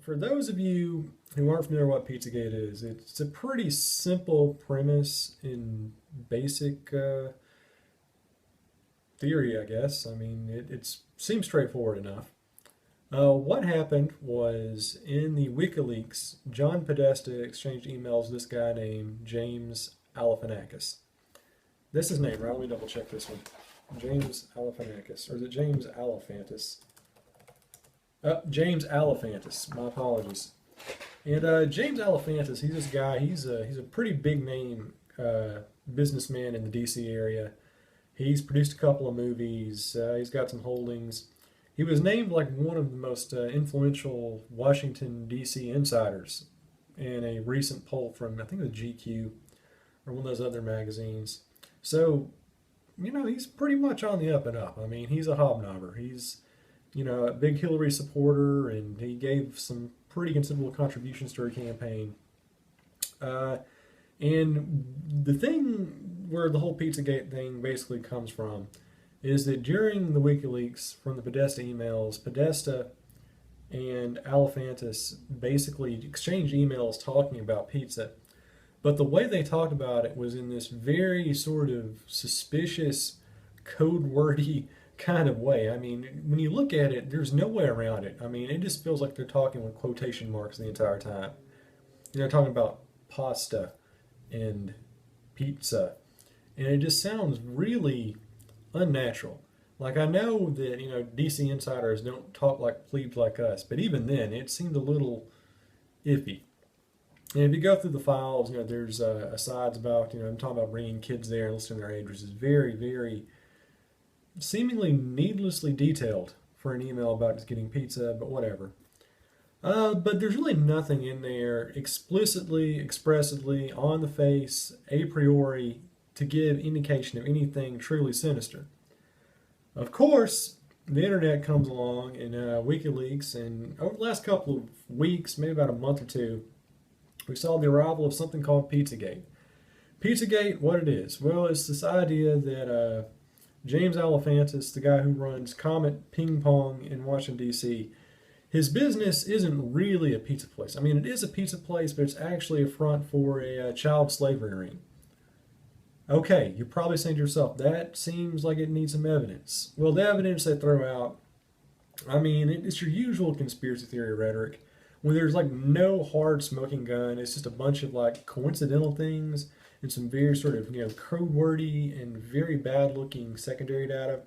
for those of you who aren't familiar with what PizzaGate is, it's a pretty simple premise in basic theory, I guess. I mean, it seems straightforward enough. What happened was in the WikiLeaks, John Podesta exchanged emails with this guy named James Galifianakis. That's his name, right? Let me double check this one. James Galifianakis, or is it James Alefantis? James Alefantis. My apologies. And James Alefantis, he's this guy. He's a pretty big name businessman in the D.C. area. He's produced a couple of movies. He's got some holdings. He was named like one of the most influential Washington D.C. insiders in a recent poll from I think the GQ or one of those other magazines. So, he's pretty much on the up and up. I mean, he's a hobnobber. He's a big Hillary supporter, and he gave some pretty considerable contributions to her campaign. And the thing where the whole Pizzagate thing basically comes from is that during the WikiLeaks, from the Podesta emails, Podesta and Alefantis basically exchanged emails talking about pizza. But the way they talked about it was in this very sort of suspicious, code wordy kind of way. I mean, when you look at it, there's no way around it. I mean, it just feels like they're talking with quotation marks the entire time. They're talking about pasta and pizza, and it just sounds really unnatural. Like, I know that, DC insiders don't talk like plebes like us, but even then, it seemed a little iffy. And if you go through the files, there's asides about, I'm talking about bringing kids there and listing their age, which is very, very seemingly needlessly detailed for an email about just getting pizza, but whatever. But there's really nothing in there explicitly, expressively, on the face, a priori, to give indication of anything truly sinister. Of course, the internet comes along and WikiLeaks, and over the last couple of weeks, maybe about a month or two, we saw the arrival of something called Pizzagate. Pizzagate, what it is? Well, it's this idea that James Alefantis, the guy who runs Comet Ping Pong in Washington, D.C., his business isn't really a pizza place. I mean, it is a pizza place, but it's actually a front for a child slavery ring. Okay, you're probably saying to yourself, that seems like it needs some evidence. Well, the evidence they throw out, I mean, it's your usual conspiracy theory rhetoric, when there's like no hard smoking gun. It's just a bunch of like coincidental things and some very sort of code wordy and very bad looking secondary data.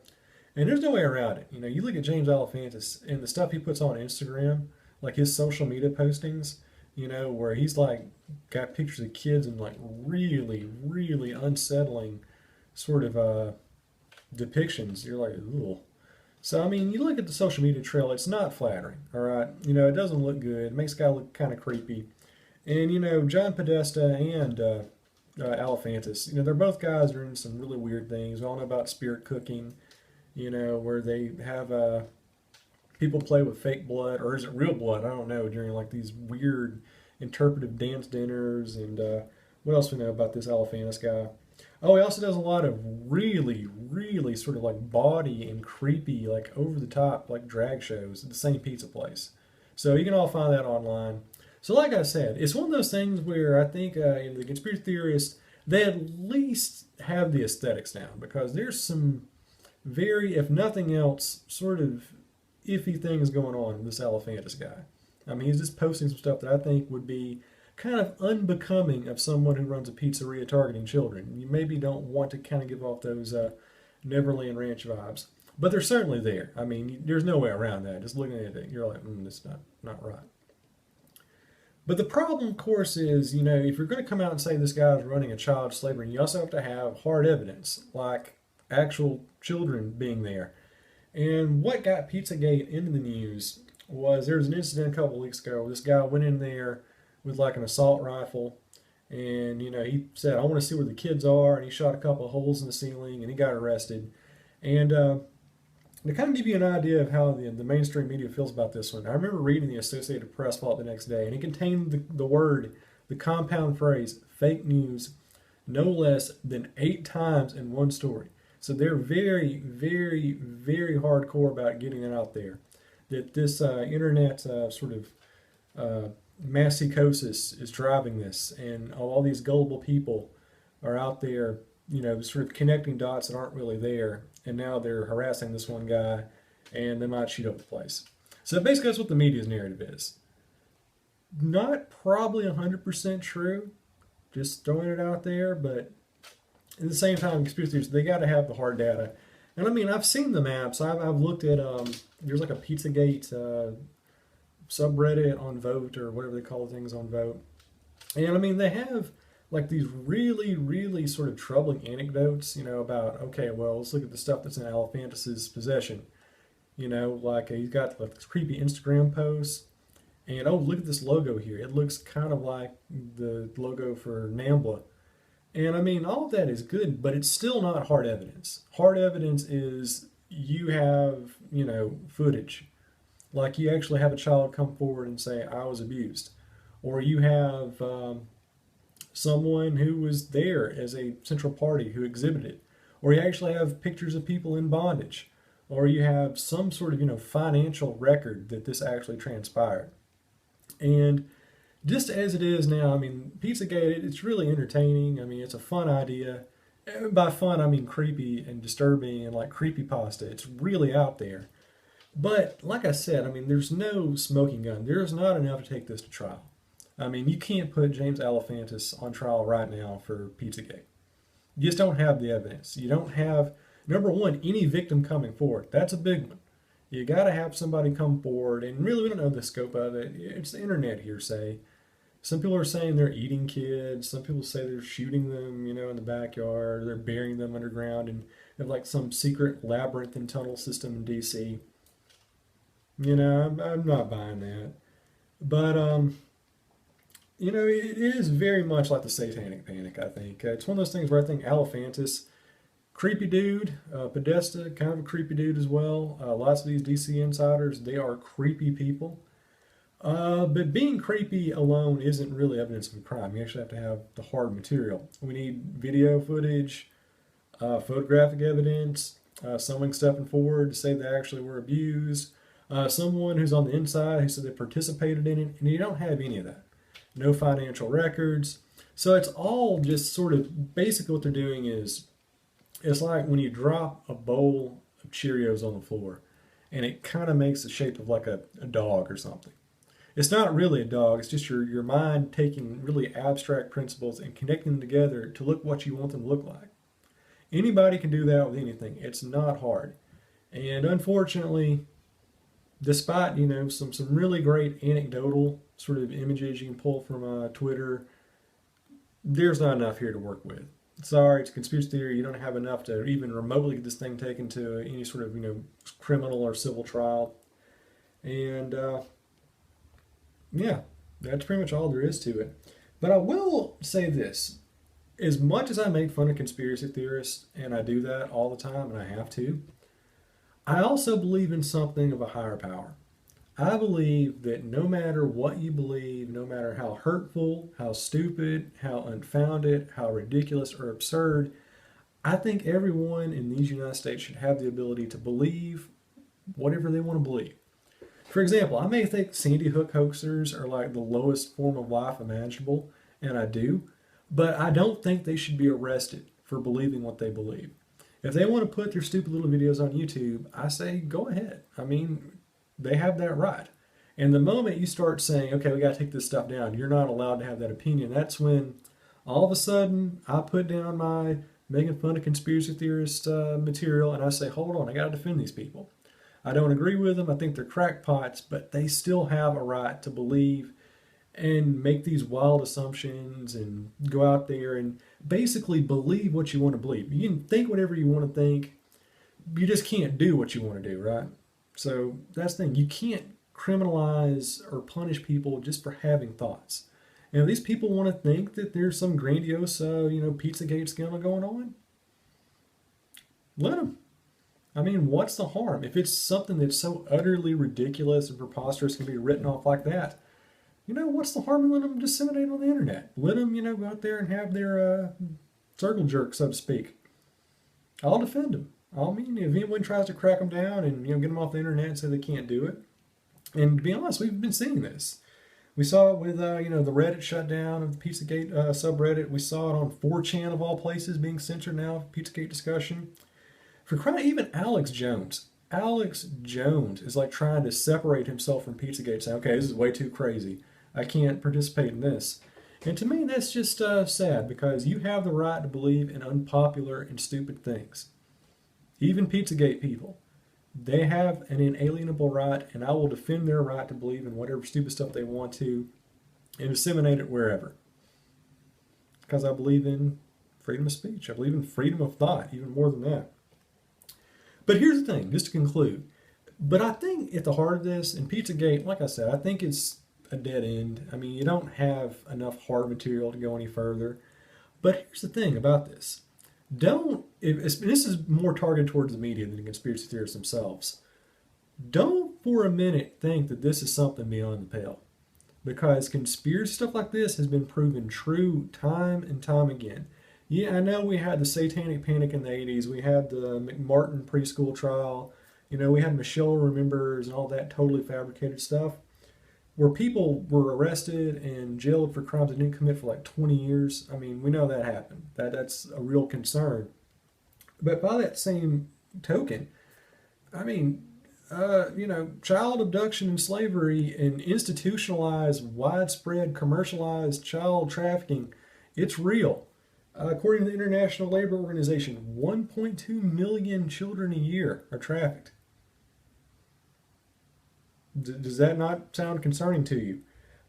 And there's no way around it. You look at James Alefantis and the stuff he puts on Instagram, like his social media postings, where he's like got pictures of kids and like really, really unsettling sort of depictions. You're like, ooh. So, I mean, you look at the social media trail, it's not flattering, all right? It doesn't look good. It makes the guy look kind of creepy. And, John Podesta and Alefantis, they're both guys who are in some really weird things. We all know about spirit cooking, where they have people play with fake blood, or is it real blood? I don't know, during like these weird interpretive dance dinners. And what else we know about this Alefantis guy? Oh, he also does a lot of really, really sort of like bawdy and creepy, like over the top, like drag shows at the same pizza place. So you can all find that online. So like I said, it's one of those things where I think the conspiracy theorists, they at least have the aesthetics down, because there's some very, if nothing else, sort of iffy things going on with this Alefantis guy. I mean, he's just posting some stuff that I think would be kind of unbecoming of someone who runs a pizzeria targeting children. You maybe don't want to kind of give off those Neverland Ranch vibes, but they're certainly there. I mean, there's no way around that. Just looking at it, you're like, this is not right. But the problem, of course, is, if you're going to come out and say this guy is running a child slavery, you also have to have hard evidence, like actual children being there. And what got Pizzagate into the news was there was an incident a couple weeks ago where this guy went in there with like an assault rifle, and he said, I want to see where the kids are, and he shot a couple of holes in the ceiling, and he got arrested. And to kind of give you an idea of how the mainstream media feels about this one, I remember reading the Associated Press file the next day, and it contained the compound phrase, fake news, no less than 8 times in one story. So they're very, very, very hardcore about getting it out there, that this internet sort of mass psychosis is driving this, and all these gullible people are out there, sort of connecting dots that aren't really there, and now they're harassing this one guy, and they might shoot up the place. So basically, that's what the media's narrative is. Not probably 100% true, just throwing it out there, but at the same time, conspiracy theories, they got to have the hard data. And I mean, I've seen the maps. I've looked at, there's like a PizzaGate subreddit on Vote, or whatever they call things on Vote. And I mean, they have like these really, really sort of troubling anecdotes, about, okay, well, let's look at the stuff that's in Alephantis's possession. Like he's got like this creepy Instagram posts. And oh, look at this logo here. It looks kind of like the logo for NAMBLA. And I mean, all of that is good, but it's still not hard evidence. Hard evidence is you have, footage. Like you actually have a child come forward and say, I was abused. Or you have someone who was there as a central party who exhibited. Or you actually have pictures of people in bondage. Or you have some sort of, financial record that this actually transpired. And just as it is now, I mean, PizzaGate, it's really entertaining. I mean, it's a fun idea. And by fun, I mean creepy and disturbing and like creepypasta. It's really out there. But like I said, I mean, there's no smoking gun. There's not enough to take this to trial. I mean, you can't put James Alefantis on trial right now for PizzaGate. You just don't have the evidence. You don't have, number one, any victim coming forward. That's a big one. You got to have somebody come forward, and really we don't know the scope of it. It's the internet hearsay. Some people are saying they're eating kids. Some people say they're shooting them, in the backyard. They're burying them underground and have like some secret labyrinthine tunnel system in D.C. I'm not buying that. But, it is very much like the Satanic Panic, I think. It's one of those things where I think Alefantis, creepy dude, Podesta, kind of a creepy dude as well. Lots of these DC insiders, they are creepy people. But being creepy alone isn't really evidence of a crime. You actually have to have the hard material. We need video footage, photographic evidence, someone stepping forward to say they actually were abused, someone who's on the inside who said they participated in it, and you don't have any of that. No financial records. So it's all just sort of basically what they're doing is it's like when you drop a bowl of Cheerios on the floor and it kind of makes the shape of like a dog or something. It's not really a dog, it's just your mind taking really abstract principles and connecting them together to look what you want them to look like. Anybody can do that with anything. It's not hard. And unfortunately, despite, some really great anecdotal sort of images you can pull from Twitter, there's not enough here to work with. Sorry, it's a conspiracy theory. You don't have enough to even remotely get this thing taken to any sort of, criminal or civil trial. And, yeah, that's pretty much all there is to it. But I will say this. As much as I make fun of conspiracy theorists, and I do that all the time, and I have to, I also believe in something of a higher power. I believe that no matter what you believe, no matter how hurtful, how stupid, how unfounded, how ridiculous or absurd, I think everyone in these United States should have the ability to believe whatever they want to believe. For example, I may think Sandy Hook hoaxers are like the lowest form of life imaginable, and I do, but I don't think they should be arrested for believing what they believe. If they want to put their stupid little videos on YouTube, I say go ahead. I mean, they have that right. And the moment you start saying, okay, we got to take this stuff down, you're not allowed to have that opinion, that's when all of a sudden I put down my making fun of conspiracy theorist material and I say, hold on, I got to defend these people. I don't agree with them. I think they're crackpots, but they still have a right to believe and make these wild assumptions and go out there and basically believe what you want to believe. You can think whatever you want to think. You just can't do what you want to do, right? So that's the thing. You can't criminalize or punish people just for having thoughts. And if these people want to think that there's some grandiose, PizzaGate scandal going on, let them. I mean, what's the harm? If it's something that's so utterly ridiculous and preposterous can be written off like that, what's the harm in letting them disseminate on the internet? Let them, go out there and have their circle jerk, so to speak. I'll defend them. If anyone tries to crack them down and get them off the internet and say they can't do it. And to be honest, we've been seeing this. We saw it with the Reddit shutdown of the PizzaGate subreddit. We saw it on 4chan of all places being censored now. PizzaGate discussion. For crying, even Alex Jones. Alex Jones is like trying to separate himself from PizzaGate, saying, "Okay, this is way too crazy. I can't participate in this." And to me, that's just sad because you have the right to believe in unpopular and stupid things. Even Pizzagate people, they have an inalienable right, and I will defend their right to believe in whatever stupid stuff they want to and disseminate it wherever. Because I believe in freedom of speech. I believe in freedom of thought, even more than that. But here's the thing, just to conclude. But I think at the heart of this, in Pizzagate, like I said, I think it's a dead end. I mean, you don't have enough hard material to go any further. But here's the thing about this. This is more targeted towards the media than the conspiracy theorists themselves. Don't for a minute think that this is something beyond the pale. Because conspiracy stuff like this has been proven true time and time again. Yeah, I know we had the satanic panic in the 80s. We had the McMartin preschool trial. We had Michelle Remembers and all that totally fabricated stuff where people were arrested and jailed for crimes they didn't commit for like 20 years. I mean, we know that happened. That's a real concern. But by that same token, I mean, child abduction and slavery and institutionalized, widespread, commercialized child trafficking, it's real. According to the International Labor Organization, 1.2 million children a year are trafficked. Does that not sound concerning to you?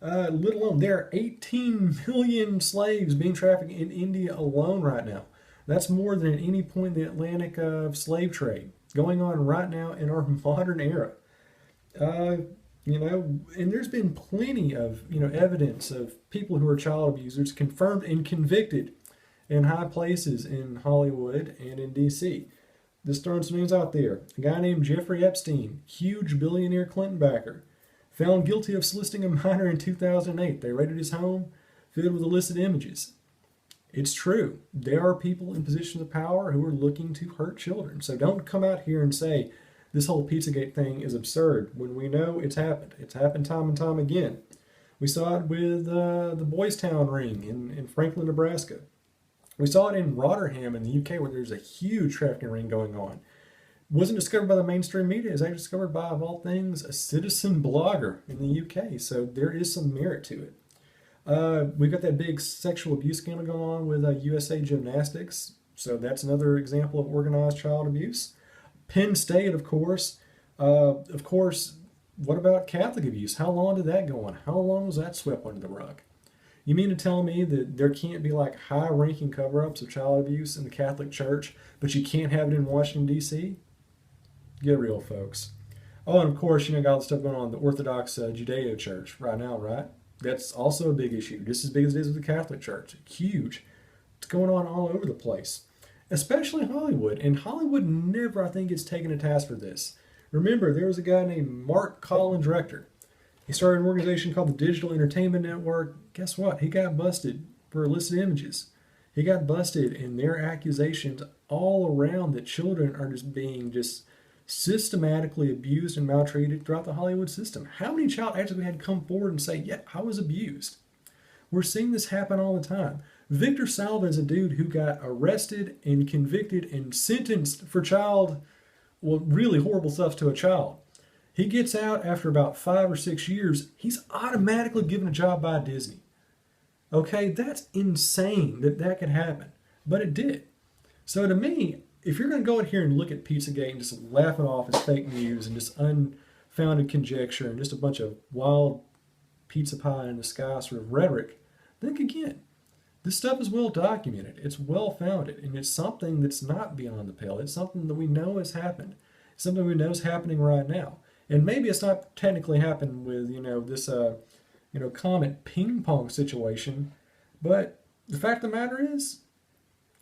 Let alone, there are 18 million slaves being trafficked in India alone right now. That's more than at any point in the Atlantic slave trade going on right now in our modern era. And there's been plenty of evidence of people who are child abusers confirmed and convicted in high places in Hollywood and in D.C. Just throwing some names out there. A guy named Jeffrey Epstein, huge billionaire Clinton backer, found guilty of soliciting a minor in 2008. They raided his home, filled with illicit images. It's true. There are people in positions of power who are looking to hurt children. So don't come out here and say this whole Pizzagate thing is absurd when we know it's happened. It's happened time and time again. We saw it with the Boys Town ring in Franklin, Nebraska. We saw it in Rotterdam in the UK where there's a huge trafficking ring going on. It wasn't discovered by the mainstream media. It was actually discovered by, of all things, a citizen blogger in the UK. So there is some merit to it. We've got that big sexual abuse scandal going on with USA Gymnastics. So that's another example of organized child abuse. Penn State, of course. What about Catholic abuse? How long did that go on? How long was that swept under the rug? You mean to tell me that there can't be like high-ranking cover-ups of child abuse in the Catholic Church, but you can't have it in Washington, D.C.? Get real, folks. Oh, and of course, got all the stuff going on in the Orthodox Judeo Church right now, right? That's also a big issue, just as big as it is with the Catholic Church. Huge. It's going on all over the place, especially Hollywood. And Hollywood never, I think, gets taken to task for this. Remember, there was a guy named Mark Collins Rector. He started an organization called the Digital Entertainment Network. Guess what? He got busted for illicit images. He got busted in their accusations all around that children are just being systematically abused and maltreated throughout the Hollywood system. How many child actors we had come forward and say, yeah, I was abused? We're seeing this happen all the time. Victor Salva is a dude who got arrested and convicted and sentenced for really horrible stuff to a child. He gets out after about 5 or 6 years. He's automatically given a job by Disney. Okay, that's insane that could happen. But it did. So to me, if you're going to go in here and look at Pizzagate and just laugh it off as fake news and just unfounded conjecture and just a bunch of wild pizza pie in the sky sort of rhetoric, think again. This stuff is well documented. It's well founded. And it's something that's not beyond the pale. It's something that we know has happened. It's something we know is happening right now. And maybe it's not technically happened with, this, Comet Ping Pong situation. But the fact of the matter is,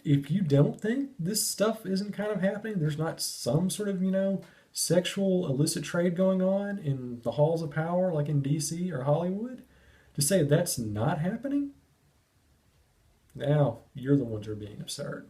if you don't think this stuff isn't kind of happening, there's not some sort of, sexual illicit trade going on in the halls of power like in DC or Hollywood, to say that's not happening, now you're the ones who are being absurd.